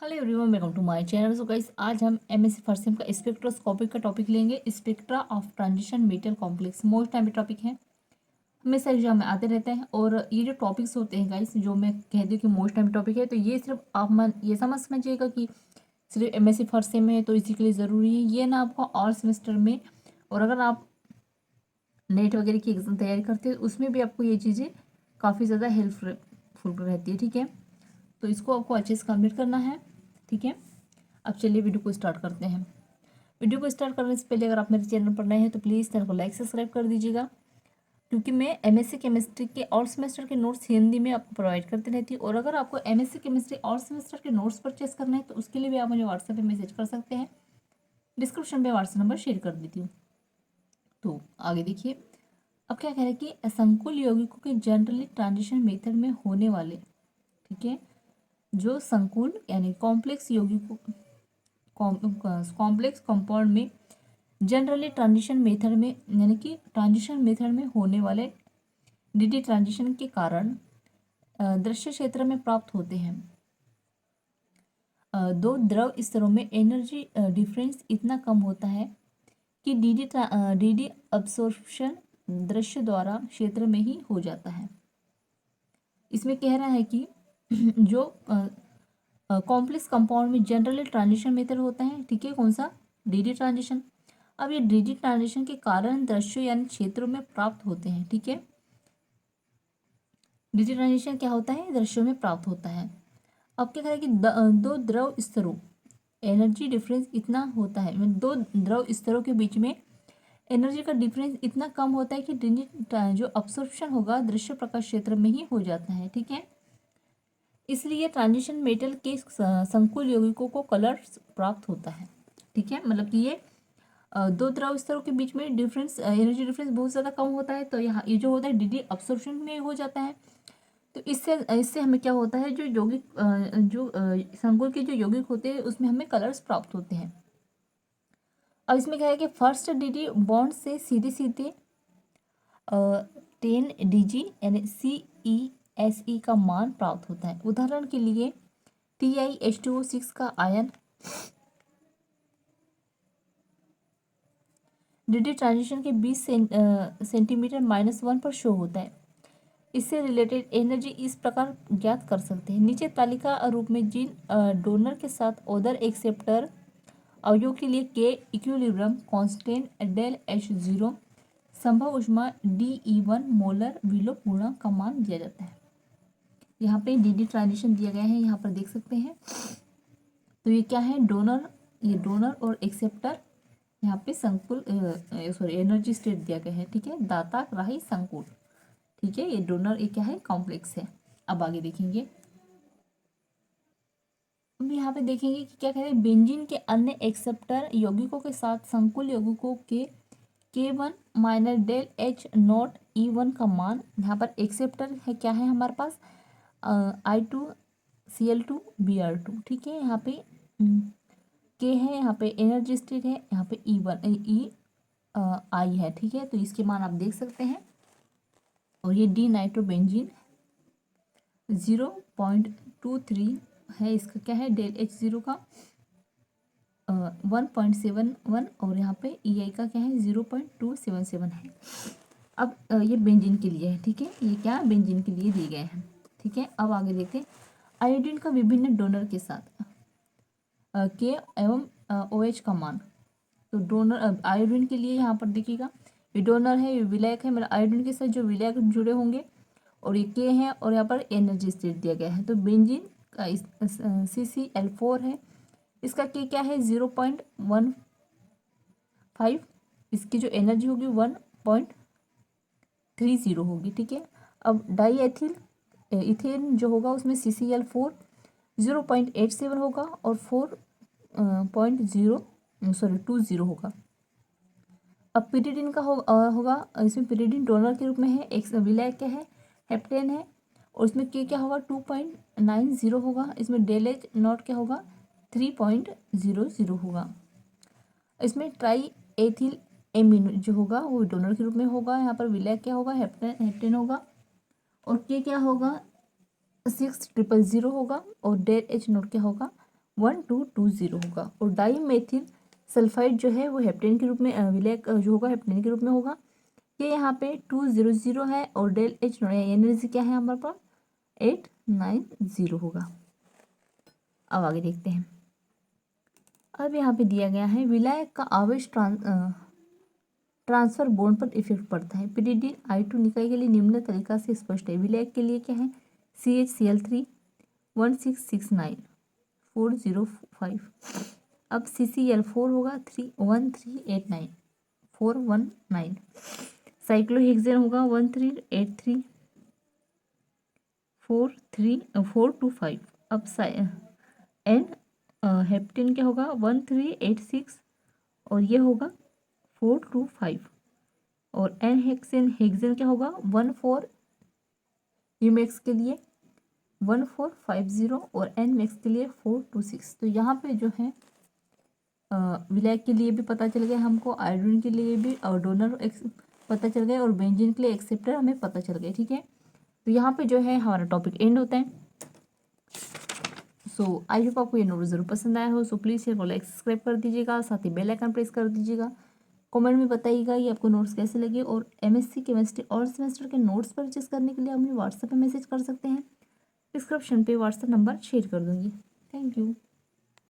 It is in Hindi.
Hello everyone, welcome to my channel. So guys, आज हम एमएससी फर्स्ट सेम का स्पेक्ट्रोस्कोपिक का टॉपिक लेंगे। Spectra of transition metal complex most time topic है, हमेशा एग्जाम में आते रहते हैं। और ये जो टॉपिक्स होते हैं गाइस, जो मैं कहती हूँ कि मोस्ट टाइम टॉपिक है, तो ये सिर्फ आप मन ये समझिएगा कि सिर्फ एमएससी फर्स्ट सेम में है तो इसी के लिए ज़रूरी है। ये ना आपको और सेमेस्टर में, और अगर आप नेट वगैरह की एग्जाम तैयारी करते हैं उसमें भी आपको ये चीज़ें काफ़ी ज़्यादा हेल्पफुल रहती है। ठीक है, तो इसको आपको अच्छे से कंप्लीट करना है। ठीक है, अब चलिए वीडियो को स्टार्ट करते हैं। वीडियो को स्टार्ट करने से पहले अगर आप मेरे चैनल पर नए हैं तो प्लीज़ चैनल को लाइक सब्सक्राइब कर दीजिएगा, क्योंकि मैं एमएससी केमिस्ट्री के और सेमेस्टर के नोट्स हिंदी में आपको प्रोवाइड करती रहती हूँ। और अगर आपको एमएससी केमिस्ट्री और सेमेस्टर के नोट्स परचेस करना है तो उसके लिए भी आप मुझे व्हाट्सएप पे मैसेज कर सकते हैं। डिस्क्रिप्शन में व्हाट्सएप नंबर शेयर कर देती हूँ। तो आगे देखिए, अब क्या कह रहे हैं कि असंकुल यौगिकों के जनरली ट्रांजिशन मेथड में होने वाले, ठीक है, जो संकुल यानी कॉम्प्लेक्स यौगिकों कॉम्प्लेक्स कंपाउंड में जनरली ट्रांजिशन मेथड में यानी कि ट्रांजिशन मेथड में होने वाले डीडी ट्रांजिशन के कारण दृश्य क्षेत्र में प्राप्त होते हैं। दो द्रव स्तरों में एनर्जी डिफरेंस इतना कम होता है कि डीडी अब्सॉर्प्शन दृश्य द्वारा क्षेत्र में ही हो जाता है। इसमें कह रहा है कि जो कॉम्प्लेक्स कंपाउंड में जनरली ट्रांजिशन मेथड होता है, ठीक है, कौन सा, डीडी ट्रांजिशन। अब ये डीडी ट्रांजिशन के कारण दृश्यों यानी क्षेत्रों में प्राप्त होते हैं। ठीक है, डीडी ट्रांजिशन क्या होता है, दृश्यों में प्राप्त होता है। अब क्या करें कि दो द्रव स्तरों एनर्जी डिफरेंस इतना होता है, दो द्रव स्तरों के बीच में एनर्जी का डिफरेंस इतना कम होता है कि जो अब्सॉर्प्शन होगा दृश्य प्रकाश क्षेत्र में ही हो जाता है। ठीक है, इसलिए ट्रांजिशन मेटल के संकुल यौगिकों को कलर प्राप्त होता है। ठीक है, मतलब कि ये दो द्रव स्तरों के बीच में डिफरेंस एनर्जी डिफरेंस बहुत ज़्यादा कम होता है, तो यहाँ ये जो होता है डीडी अब्सॉर्प्शन में हो जाता है। तो इससे इससे हमें क्या होता है, जो यौगिक संकुल के जो यौगिक होते हैं उसमें हमें कलर्स प्राप्त होते हैं। अब इसमें क्या है कि फर्स्ट डीडी बॉन्ड से सीधे सीधे 10 DG यानी CeSe का मान प्राप्त होता है। उदाहरण के लिए TiH2O6 का आयन डीडी ट्रांजिशन के 20 सेंटीमीटर -1 पर शो होता है। इससे रिलेटेड एनर्जी इस प्रकार ज्ञात कर सकते हैं। नीचे तालिका रूप में जिन डोनर के साथ ओदर एक्सेप्टर अवयव के लिए के इक्विलिब्रियम कांस्टेंट डेल H0 संभव ऊष्मा DE1 मोलर विलोप गुणांक का मान दिया जाता है। यहाँ पे डीडी ट्रांजिशन दिया गया है, यहाँ पर देख सकते हैं। तो ये क्या है, डोनर, ये डोनर और एक्सेप्टर, यहाँ पे संकुल एनर्जी स्टेट दिया गया है। ठीक है, दाता ग्राही संकुल। ठीक है, ये डोनर, ये क्या है, कॉम्प्लेक्स है। अब आगे देखेंगे, अब यहाँ पे देखेंगे कि क्या कह रहे हैं, बेंजीन के अन्य एक्सेप्टर यौगिकों के साथ संकुल यौगिकों के K1 minus del H0 E1 का मान, यहाँ पर एक्सेप्टर है, क्या है हमारे पास I2Cl2Br2। ठीक है, यहाँ पे के है, यहाँ पे एनर्जी स्टेट है, यहाँ पे I है। ठीक है, तो इसके मान आप देख सकते हैं। और ये डी नाइट्रोबेंजीन 0.23 है, इसका क्या है, डेल H0 का 1.71, और यहाँ पे EI का क्या है, 0.277 है। अब ये बेंजीन के लिए है। ठीक है, ये क्या बेंजीन के लिए दिए गए हैं। ठीक है, अब आगे देखते हैं आयोडीन का विभिन्न डोनर के साथ के एवं OH का मान। तो डोनर आयोडीन के लिए यहाँ पर देखिएगा, ये डोनर है, ये विलायक है, मतलब आयोडीन के साथ जो विलायक जुड़े होंगे, और ये के है, और यहाँ पर एनर्जी स्टेट दिया गया है। तो बेंजीन का CCl4 है, इसका के क्या है, 0.15, इसकी जो एनर्जी होगी 1.30 होगी। ठीक है, अब डाई एथिल इथेन जो होगा उसमें CCl4 0.87 होगा, और 4.20 होगा। अब पिरिडिन का होगा, इसमें पिरिडिन डोनर के रूप में है, एक विलायक क्या है, हेप्टेन है, और इसमें के क्या होगा, 2.90 होगा। इसमें डेल H0 क्या होगा, 3.00 होगा। इसमें ट्राई एथिल एमिन जो होगा वो डोनर के रूप में होगा, यहाँ पर विलायक क्या होगा, हेप्टेन होगा, और के क्या होगा, 6000 होगा, और डेल H0 क्या होगा, 1220 होगा। और डाईमेथिल सल्फाइड जो है वो हेप्टेन के रूप में विलायक जो होगा हेप्टेन के रूप में होगा। ये यहाँ पे 200 है और डेल एच एनर्जी क्या है हमारे पास 890 होगा। अब आगे देखते हैं। अब यहाँ पे दिया गया है विलायक का आवेश ट्रांसफर बॉन्ड पर इफेक्ट पड़ता है। पीडीडी I2 निकाय के लिए निम्न तरीका से स्पष्ट है। विलायक के लिए क्या है CHCl3 1669 405। अब CCl4 होगा 1389 419। साइक्लोहेक्सेन होगा 1383 425। अब एन हेप्टेन क्या होगा 1386 और ये होगा 425। और एन हेक्सेन क्या होगा 14 यूमैक्स के लिए 1450 और एन मैक्स के लिए 426। तो यहाँ पे जो है विलायक के लिए भी पता चल गया हमको, आयोडीन के लिए भी और डोनर पता चल गया और बेंजीन के लिए एक्सेप्टर हमें पता चल गया। ठीक है, तो यहाँ पे जो है हमारा टॉपिक एंड होता है। सो आई होप आपको ये नोट ज़रूर पसंद आया हो। सो प्लीज़ चैनल को लाइक सब्सक्राइब कर दीजिएगा, साथ ही बेल आइकन प्रेस कर दीजिएगा। कमेंट में बताइएगा ये आपको नोट्स कैसे लगे। और एमएससी केमिस्ट्री और सेमेस्टर के नोट्स परचेस करने के लिए आप मुझे व्हाट्सएप पे मैसेज कर सकते हैं। डिस्क्रिप्शन पे व्हाट्सएप नंबर शेयर कर दूँगी। Thank you.